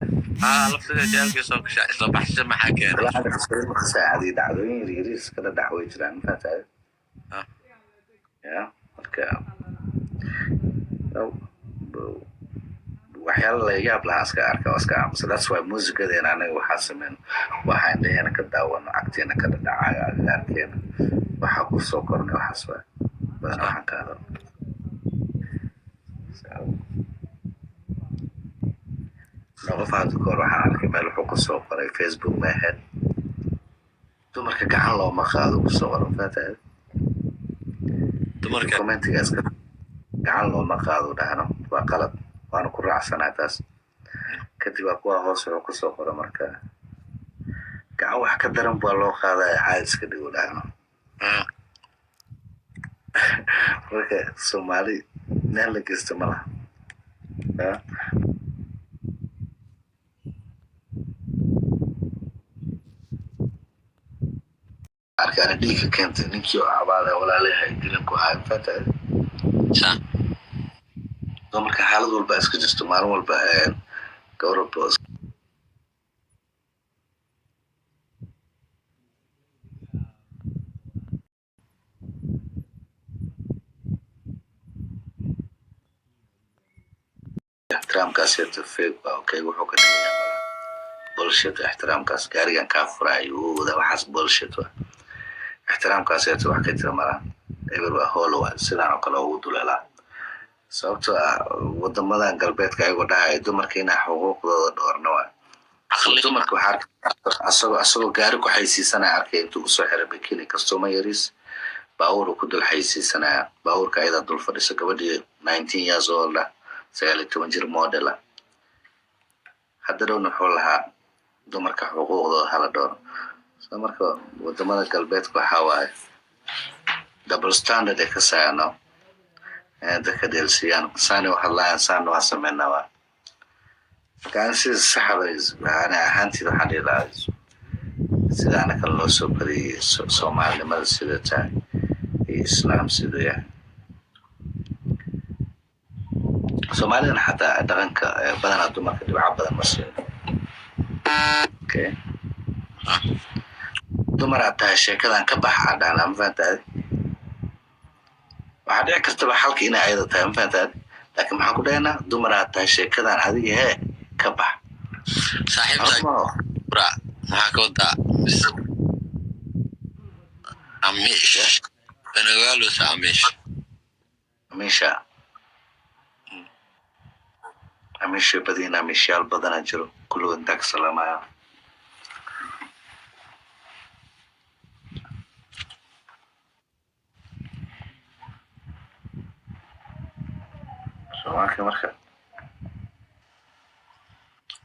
laftiga jeelkii soo baxshay maxaa keenay لا هذا كسر ساعدي دعوين يريس كده دعوي جران فاتح يا مركا لو waxyaalo la yaab lahaa iska arka iska aamusa that's why muusigadeena anaga waxaa sameyn waxaan leeyahay ka daawano agteena ka dhacaya agagaarkeena waxaa ku soo kornay waxaas waa badan waxaan ka hadal qof hadda koor waxaan arkay meel wuxuu ku soo qoray facebook ma ahayd dumarka gacan looma qaado ku soo qoran faatahay dumarka commentigaas gacan looma qaado dhahno waa qalad waana ku raacsanahay taas kadib waa kuwa hoos wuxuu ku soo qoray marka gacan wax ka daran baa loo qaadaa caad iska dhigo dhahno marka Soomaali meel la geysto ma laha أنا ديك كنت نكيو عبادة ولا لها يدلن كوها فتاة صح ضمن كحالة والباس كجستو مارو والباين كورو بوس احترام كاسيت فيك اوكي وحوك الدنيا بولشيت احترام كاس كاريان كافراي وذا وحاس بولشيت احترام كاسيت وحكي ترمرا ايبر هولو سيدان او كلا ugu dulala sababtoo ah wadamadan galbeedka ay wadahay dumarka inay xuquuqdooda dhowrno waa dumarka waxa asagoo gaari ku xaysiisanay arkay intuu soo xiray bikini customer yaris baawur ku dul xaysiisanay baawurka ayada dul fadhiso gabadhii 19 years old ah 19 jir model ah hadda wuxuu lahaa dumarka xuquuqdooda hala dhowro marka wadamada galbeedka waxa waaye double standard ka saarno dadka delsiyaan saani waxa la saano sameynaa كان شيء صحراء أنا أهانتي ده حد يلاقي سيدا أنا كان لو سوبري سومالي ما سيدا تاعي إسلام سيدا يعني سومالي أنا حتى أدرنك بدنا دوما كده عبدا مسيدا أوكي دوما رأتها الشيء كذا انكبح عدانا مفانتاد وحد يكتب حلقي إنا أيضا تاعي مفانتاد لكن ما حكو دينا دوما رأتها الشيء كذا هذه هي كبح صاحبتك برا ما كنت أميش أنا قالوا سأميش أميش بدينا ميشال بدنا جرو كله عندك سلامة شو معك مرخى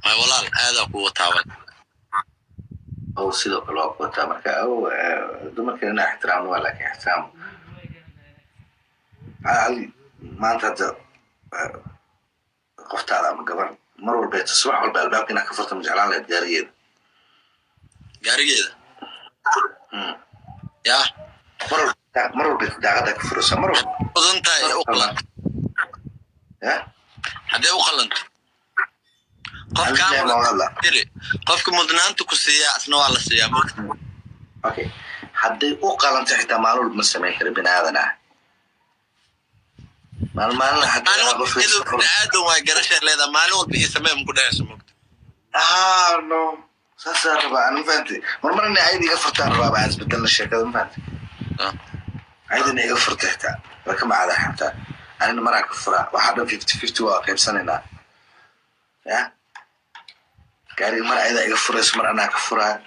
ما والله هذا قوة تعاون أو سيدو كلها قوة تعاون أو دوما كنا احترام ولا كاحترام علي ما أنت قفت على مقبر مروا البيت الصبح والباب كنا كفرت مجعلان للجارية جارية يا مروا البيت داعدك فرصة مروا أنت أقلن يا حد أقلن قفك مدنانتو كسيا أثناء على السيامة أوكي حد أقلن تحت مالو المسمى بين هذا مالنا حتى أنا بفيد عادو ما جرش هذا مالو بيسمى مقدار اسمه نو ساسر بقى أنا فهمتي مرة إني عادي قفرت أنا بقى عايز بدلنا الشركة ما فهمتي عادي إني قفرت تحتها لكن ما عدا حتى أنا مرة كفرة واحد 50 واقع بسنة يا قاري مرة عايز قفرة مرة أنا كفرة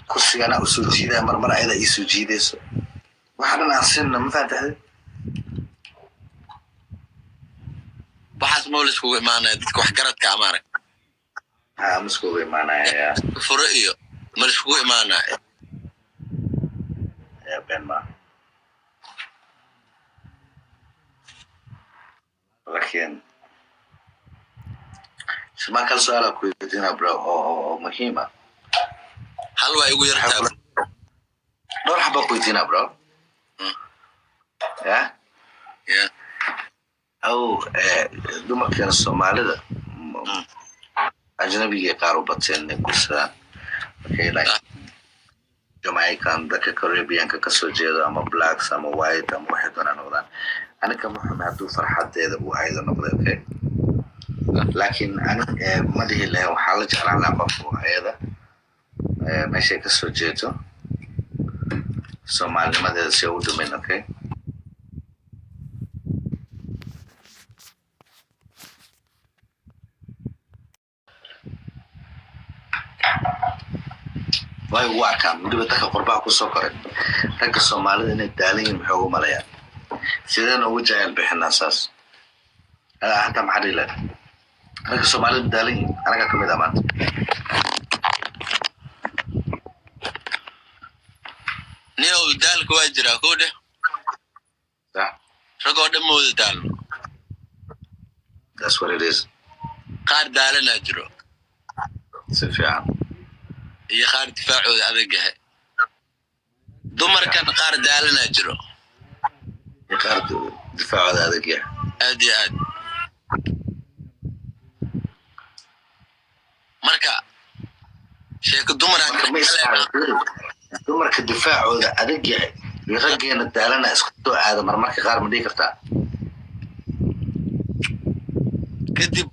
كرسي أنا أسوي جيدا مرة عايز يسوي جيدا واحد أنا عصينا ما فهمت waxaas ma la isku imaanay dadka wax garadka amaarag ma isku imaanay furo iyo ma isku imaanay benma laakiin sima kal su'aal ku weydiina bro oo muhiima hal waa igu yartaa dhowr xabo ku weydiina bro ya أو دوما كان الصومالي ده أجنبي قارو بتسين كوسا okay like Jamaican دك Caribbean كسوجيدا أما blacks أما white أما واحد ولا نقدان أنا كمحمد عبدو فرحات ده وعايز نقدر okay لكن أنا ما ده اللي هو حالج على قفو هذا ماشي كسوجيتو سومالي ما ده سيودو من okay way waa kan midba dadka qurbaha ku soo koray ragga Soomaalida inay daaleen maxay ugu malayaan sideen ugu jecel bixinaa saas hata maxay la ragga Soomaalida daaleen anaga kamid ah maanta niyo daalku waa jira koode ragoo dhamooda daal that's what it is qaar daalana jiro si fiican iyo qaar difaacooda adag yahay dumarkan qaar daalana jiro qaar difaacooda adag yahay aad iyo aad marka sheeko dumarka difaacooda adag yahay iyo raggeena daalana isku soo aada marmarka qaar ma dhigi kartaa kadib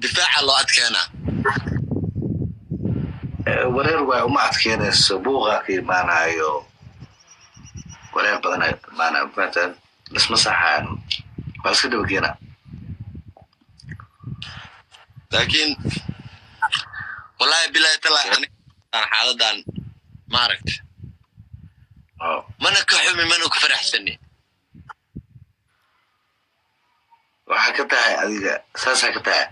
difaaca loo adkeena wareer waa uma adkeenayso buuqa ka imaanayo wareer badan maana fatan isma saxaan bal iska dhawageena laakiin wallahi billahi tala aan xaaladan ma aragti mana ka xumi mana ku faraxsani waxa ka tahay adiga saasa ka tahay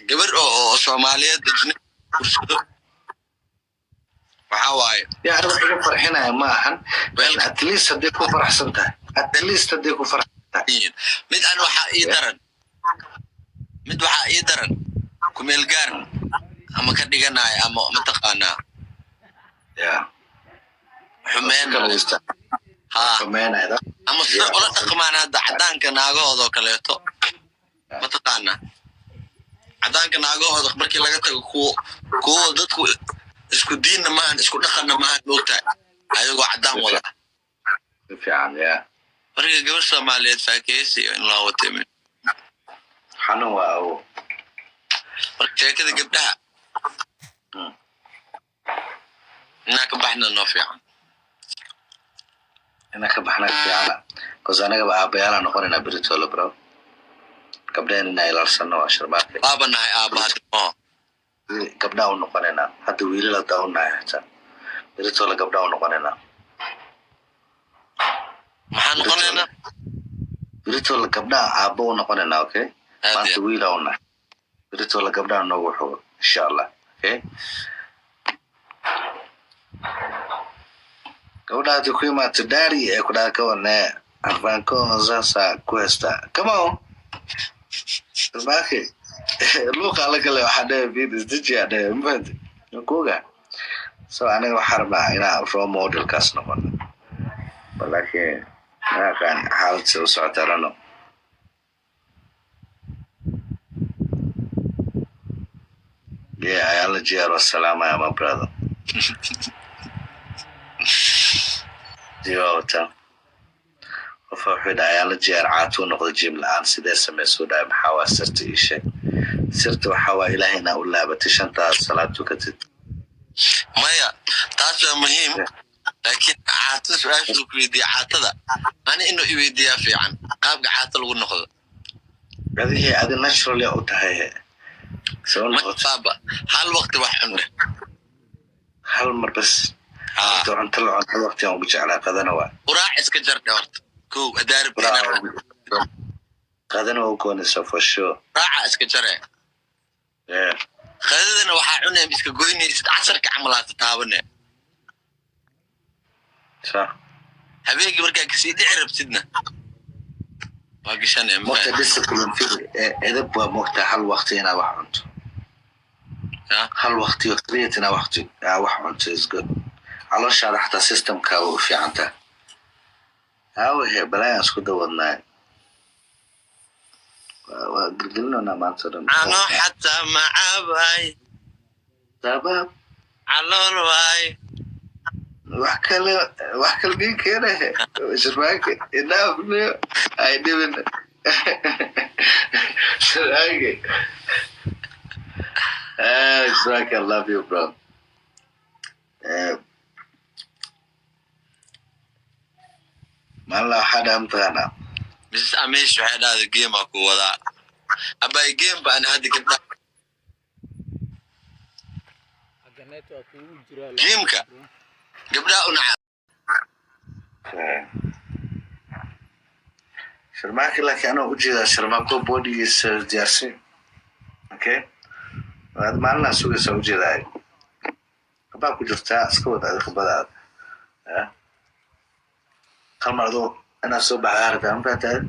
gabar oo Soomaaliyeed dejin fursado waxa waaye yaa ruuxa farxinaya ma ahan at least hadii ku faraxsan tahay mid aan waxa ii daran ku meel gaar ama ka dhiganaay ama mataqaana xumeenayda ama sida ula dhaqmaan hadda cadaanka naagahooda kaleeto mataqaana cadaanka naagahooda markii laga tago kuwa dadku isku diinna maahan isku dhaqanna maahan moogtahay ayagoo cadaan wada fiican marka gabar Soomaaliyeed faakeysi in loo watay xanuun waa oo marka sheekada gabdhaha inaka baxna noo fiican anaga ba aabayaala noqonayna Britol bro gabdhaha inay ilaalsano waa sharbaadka baabanahay aabaadmo gabdhaha noqonayna hadda wiilala daawnaa xitaa Britol gabdhaha noqonayna maxaan noqonayna Britol gabdhaha aabo noqonayna okay maanta wiilawna Britol gabdhaha noogu xugo insha Allah okay gabdhaha ku yimaado daari ee ku dhaaka wane arbanko sasa cuesta come on Baki luqa la kale waxa dheer video dijiya dheer mad kuga so aniga waxa rabaa inaan role model kaas noqono laakiin kan xaalad soo socotarano ayala jeero salaama ya my brother Diota وفوحد ayala jeer caatu noqdo jim la'aan sidee sameeyso dhaay maxaa sirta ishe sirta waxa waa ilaahayna u laabatay shanta salaatu ka tid maya taas waa muhiim laakiin caatu su'aashu ku weydiiyo caatada ani inuu i weydiiyo fiican qaabka caata lagu noqdo gadii adi naturally u tahay soo noqdo hal waqti wax xunne hal mar bas أنت الوقت يوم بجعل قدنا وراح إسكجر دورت كو أدارب قدنا وكون سوف الشو راح إسكجر خذنا وحنا بيسكجوني 10 كعملات تهاونه صح هبيجي بركة كسيدي عرب سيدنا باقي شنو مقتدس كلهم في إذا بوا مقتحل وقتنا وحنت هل وقتي وقتنا وقتي وحنت is good علشان حتى سيستم كاو في عنده هاو هي بلاي اسكو دودنا قلنا أنا ما أنصدم أنا حتى مع باي سبب على الواي وحكل مين كده شرماك enough no I didn't شرماك شرماك I love you bro ما الله حدا أمتغنى بس أميش واحد هذا الجيم أكو ولا أبا جيم بأن هذا كده جيمك قبل أنعم شرماك لك أنا وجد شرماكو بودي جارسي أوكي هذا ما لنا سوي سوجي ذاي أباكو جرتا أسكوت هذا خبرات خل مرضو أنا صوب عارف أنا فاتت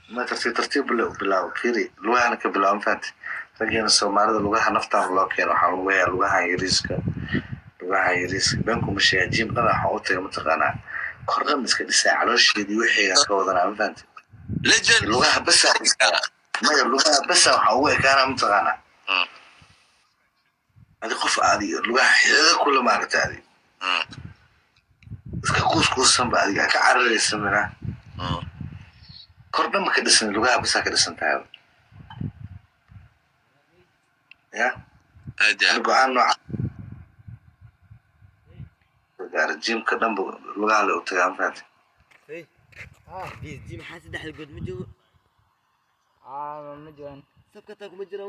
ما ترتيب بلا كثير لوها أنا كبلا أنا فات رجعنا السومار ده لوها نفتح الله كأنه حلوة لوها يريسك بينكم مش يجيب أنا حاولت متقنع قرر مسك الساعة على الشيء دي وحي كوضنا أنا فات لجن لوها بس ما لوها بس حاول كان متقنع هذه قف عادي لوها هذا كل ما قلت هذه كوس بعد كعرر السمرة قرر ما كدسن لوها بس كدسن تعال يا هذا القعان نوع الجيم كدم لوها لو تجام فات إيه الجيم حاسد حلقة مجو مجوان سكتك مجرى